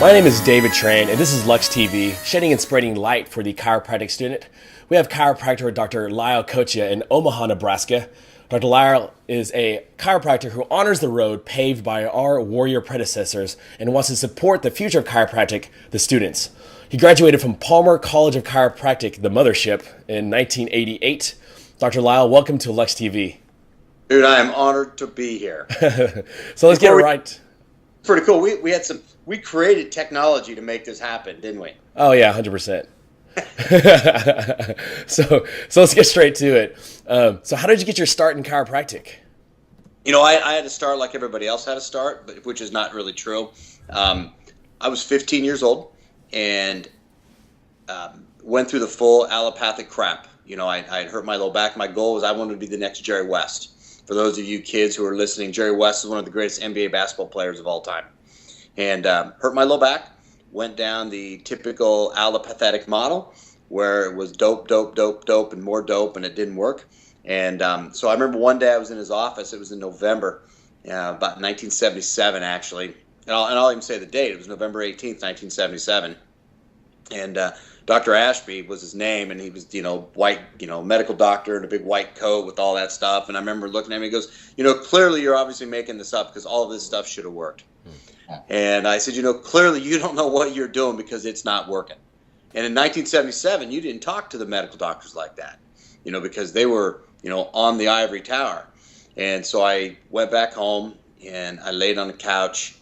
My name is David Tran, and this is LuxTV, shedding and spreading light for the chiropractic student. We have chiropractor Dr. Lyle Koca in Omaha, Nebraska. Dr. Lyle is a chiropractor who honors the road paved by our warrior predecessors and wants to support the future of chiropractic, the students. He graduated from Palmer College of Chiropractic, the mothership, in 1988. Dr. Lyle, welcome to LuxTV. Dude, I am honored to be here. So let's get it right. Pretty cool. We created technology to make this happen, didn't we? Oh yeah, 100%. So let's get straight to it. So how did you get your start in chiropractic? You know, I had to start like everybody else had to start, but which is not really true. I was 15 years old and went through the full allopathic crap. You know, I had hurt my low back. My goal was I wanted to be the next Jerry West. For those of you kids who are listening, Jerry West is one of the greatest NBA basketball players of all time. And hurt my low back, went down the typical allopathic model where it was dope, and more dope, and it didn't work. And so I remember one day I was in his office. It was in November, about 1977, actually. And I'll even say the date. It was November 18th, 1977. And Dr. Ashby was his name, and he was, white, medical doctor in a big white coat with all that stuff. And I remember looking at him, he goes, clearly you're obviously making this up because all of this stuff should have worked. And I said, clearly you don't know what you're doing because it's not working. And in 1977, you didn't talk to the medical doctors like that, because they were, on the ivory tower. And so I went back home and I laid on the couch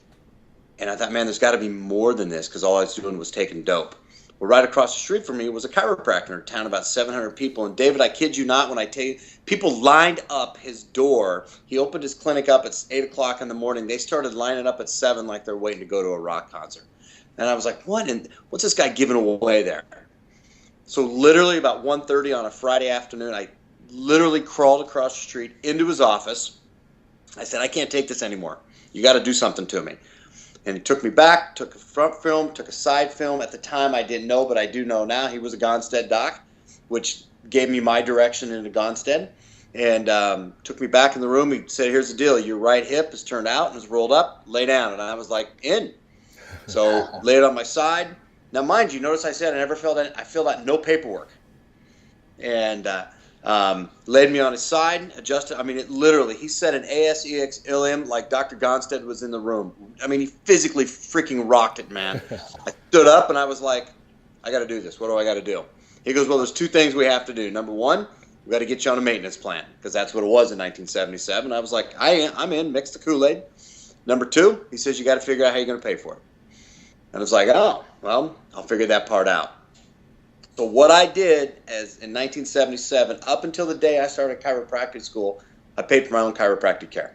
and I thought, man, there's got to be more than this because all I was doing was taking dope. Well, right across the street from me was a chiropractor in a town, about 700 people. And David, I kid you not, when I tell you, people lined up his door. He opened his clinic up at 8 o'clock in the morning. They started lining up at 7 like they're waiting to go to a rock concert. And I was like, what's this guy giving away there? So literally about 1:30 on a Friday afternoon, I literally crawled across the street into his office. I said, I can't take this anymore. You got to do something to me. And he took me back, took a front film, took a side film. At the time, I didn't know, but I do know now. He was a Gonstead doc, which gave me my direction into Gonstead. And took me back in the room. He said, here's the deal. Your right hip is turned out and is rolled up. Lay down. And I was like, in. So lay it on my side. Now, mind you, notice I said I filled out no paperwork. And laid me on his side, adjusted. I mean, it literally, he said an ASEX ileum like Dr. Gonstead was in the room. I mean, he physically freaking rocked it, man. I stood up and I was like, I got to do this. What do I got to do? He goes, well, there's two things we have to do. Number one, we got to get you on a maintenance plan because that's what it was in 1977. I was like, I'm in, mix the Kool-Aid. Number two, he says, you got to figure out how you're going to pay for it. And I was like, oh, well, I'll figure that part out. So what I did as in 1977, up until the day I started chiropractic school, I paid for my own chiropractic care.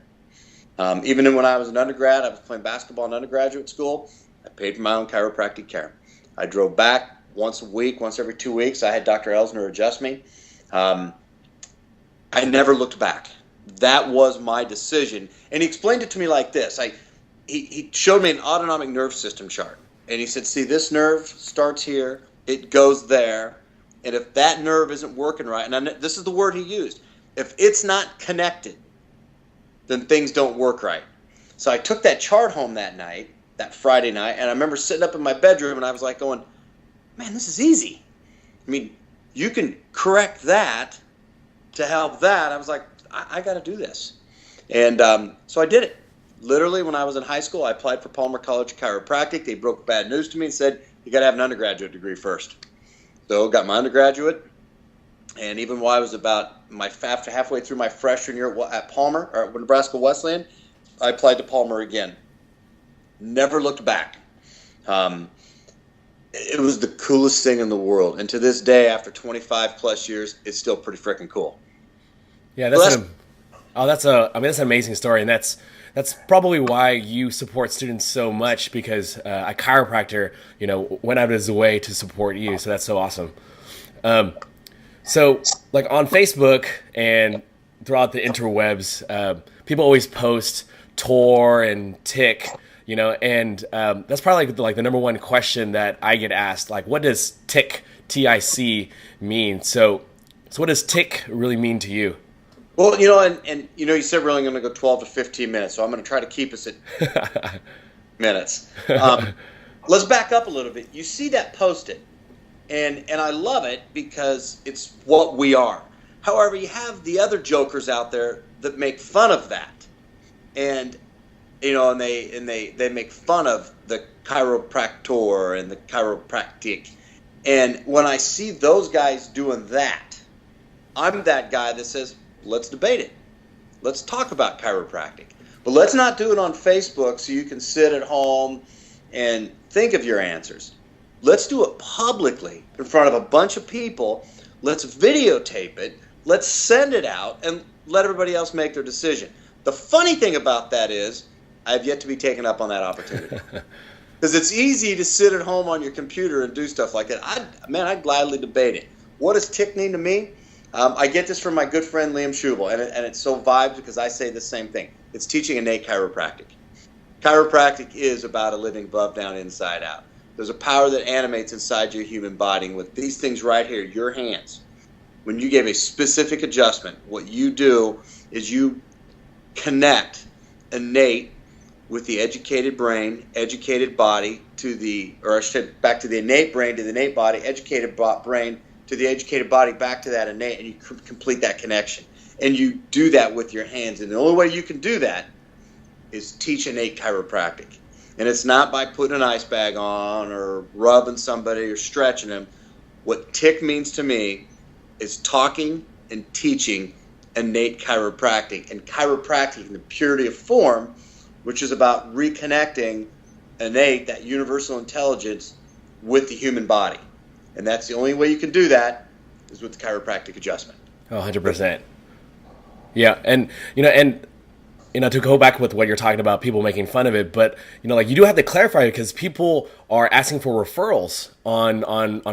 Even when I was an undergrad, I was playing basketball in undergraduate school, I paid for my own chiropractic care. I drove back once a week, once every 2 weeks. I had Dr. Elsner adjust me. I never looked back. That was my decision. And he explained it to me like this. He showed me an autonomic nerve system chart. And he said, see, this nerve starts here. It goes there, and if that nerve isn't working right, and this is the word he used, if it's not connected, then things don't work right. So I took that chart home that Friday night, and I remember sitting up in my bedroom, and I was like going, man, this is easy. I mean, you can correct that to help that. I was like, I got to do this. And so I did it. Literally, when I was in high school, I applied for Palmer College of Chiropractic. They broke bad news to me and said, you got to have an undergraduate degree first. So got my undergraduate, and even while I was about halfway through my freshman year at Palmer, or Nebraska Wesleyan, I applied to Palmer again. Never looked back. It was the coolest thing in the world, and to this day, after 25 plus years, it's still pretty freaking cool. Yeah, that's an amazing story, and that's probably why you support students so much, because a chiropractor, went out of his way to support you. So that's so awesome. So like on Facebook and throughout the interwebs, people always post TOR and TIC, and that's probably like the number one question that I get asked, like, what does TIC, T-I-C mean? So what does TIC really mean to you? Well, you said we're only going to go 12 to 15 minutes, so I'm going to try to keep us at minutes. let's back up a little bit. You see that posted, and I love it because it's what we are. However, you have the other jokers out there that make fun of that, and they make fun of the ChiropracTOR and the ChiropracTIC. And when I see those guys doing that, I'm that guy that says, let's debate it. Let's talk about chiropractic. But let's not do it on Facebook so you can sit at home and think of your answers. Let's do it publicly in front of a bunch of people. Let's videotape it. Let's send it out and let everybody else make their decision. The funny thing about that is I've yet to be taken up on that opportunity. Because it's easy to sit at home on your computer and do stuff like that. I'd gladly debate it. What does TIC mean to me? I get this from my good friend Liam Schubel, and it's so vibes because I say the same thing. It's teaching innate chiropractic. Chiropractic is about a living above, down, inside out. There's a power that animates inside your human body. And with these things right here, your hands, when you give a specific adjustment, what you do is you connect innate with the educated brain, educated body back to the innate brain, to the innate body, educated brain to the educated body, back to that innate, and you complete that connection. And you do that with your hands. And the only way you can do that is teach innate chiropractic. And it's not by putting an ice bag on or rubbing somebody or stretching them. What TIC means to me is talking and teaching innate chiropractic. And chiropractic in the purity of form, which is about reconnecting innate, that universal intelligence, with the human body. And that's the only way you can do that is with the chiropractic adjustment. Oh, 100%. Yeah, and to go back with what you're talking about, people making fun of it, but you do have to clarify it because people are asking for referrals on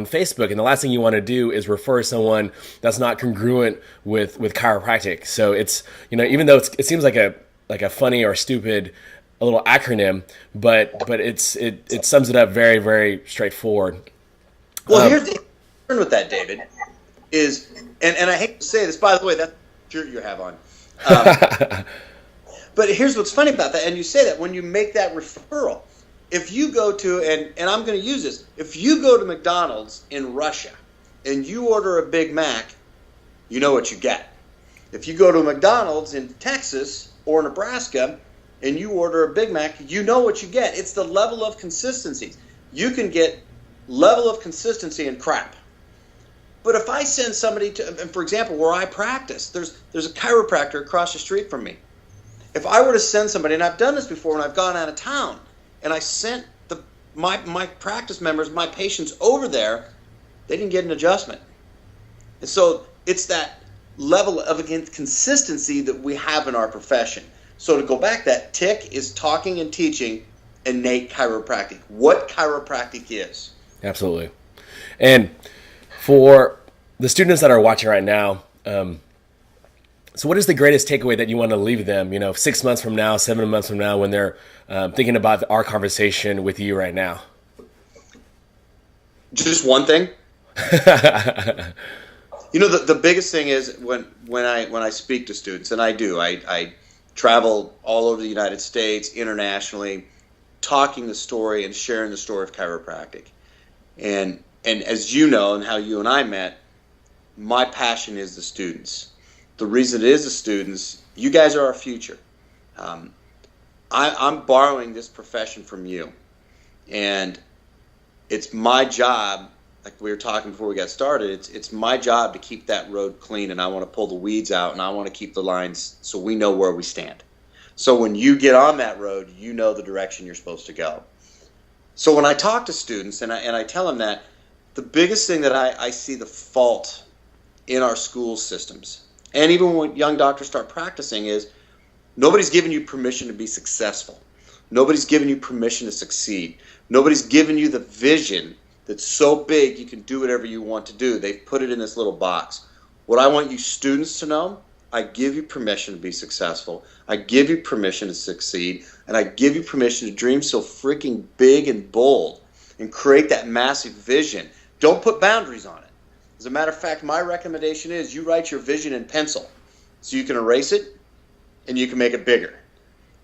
Facebook, and the last thing you want to do is refer someone that's not congruent with chiropractic. So it's even though it seems like a funny or stupid a little acronym, but it sums it up very, very straightforward. Well, here's the concern with that, David, is and I hate to say this, by the way, that's the shirt you have on. But here's what's funny about that, and you say that when you make that referral. If you go to, and I'm going to use this, if you go to McDonald's in Russia and you order a Big Mac, you know what you get. If you go to McDonald's in Texas or Nebraska and you order a Big Mac, you know what you get. It's the level of consistency. You can get level of consistency in crap. But if I send somebody to, and for example, where I practice, there's a chiropractor across the street from me. If I were to send somebody, and I've done this before when I've gone out of town, and I sent my practice members, my patients over there, they didn't get an adjustment. And so it's that level of consistency that we have in our profession. So to go back, that TIC is talking and teaching innate chiropractic, what chiropractic is. Absolutely. And for the students that are watching right now, so what is the greatest takeaway that you want to leave them, 6 months from now, 7 months from now, when they're thinking about our conversation with you right now? Just one thing. The biggest thing is when I speak to students, and I travel all over the United States, internationally, talking the story and sharing the story of chiropractic. And as you know, and how you and I met, my passion is the students. The reason it is the students, you guys are our future. I'm borrowing this profession from you. And it's my job, like we were talking before we got started, it's my job to keep that road clean, and I want to pull the weeds out, and I want to keep the lines so we know where we stand. So when you get on that road, you know the direction you're supposed to go. So when I talk to students and I tell them that, the biggest thing that I see the fault in our school systems, and even when young doctors start practicing, is nobody's giving you permission to be successful. Nobody's giving you permission to succeed. Nobody's giving you the vision that's so big you can do whatever you want to do. They've put it in this little box. What I want you students to know, I give you permission to be successful. I give you permission to succeed. And I give you permission to dream so freaking big and bold and create that massive vision. Don't put boundaries on it. As a matter of fact, my recommendation is you write your vision in pencil so you can erase it and you can make it bigger.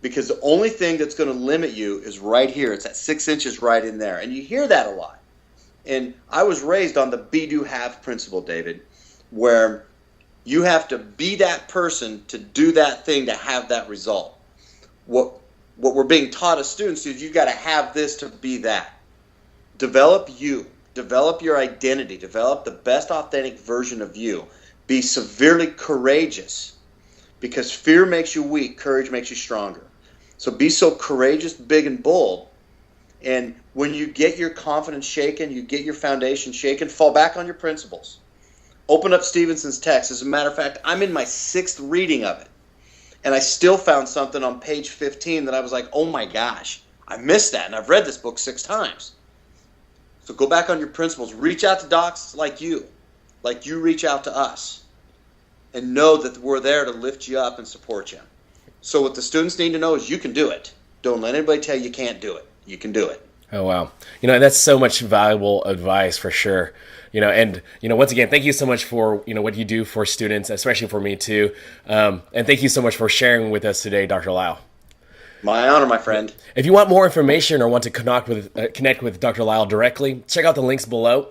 because the only thing that's going to limit you is right here. It's at 6 inches right in there. And you hear that a lot. And I was raised on the be, do, have principle, David, where you have to be that person to do that thing to have that result. What we're being taught as students is you've got to have this to be that. Develop you. Develop your identity. Develop the best authentic version of you. Be severely courageous, because fear makes you weak. Courage makes you stronger. So be so courageous, big, and bold. And when you get your confidence shaken, you get your foundation shaken, fall back on your principles. Open up Stevenson's text. As a matter of fact, I'm in my 6th reading of it. And I still found something on page 15 that I was like, oh my gosh, I missed that. And I've read this book 6 times. So go back on your principles. Reach out to docs like you reach out to us. And know that we're there to lift you up and support you. So what the students need to know is you can do it. Don't let anybody tell you can't do it. You can do it. Oh, wow. That's so much valuable advice for sure. And once again, thank you so much for, what you do for students, especially for me too. And thank you so much for sharing with us today, Dr. Lyle. My honor, my friend. If you want more information or want to connect with Dr. Lyle directly, check out the links below.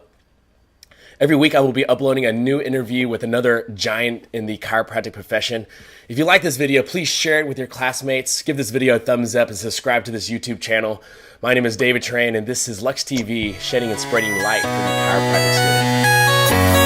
Every week I will be uploading a new interview with another giant in the chiropractic profession. If you like this video, please share it with your classmates. Give this video a thumbs up and subscribe to this YouTube channel. My name is David Tran, and this is LuxTV, shedding and spreading light for the chiropractic student.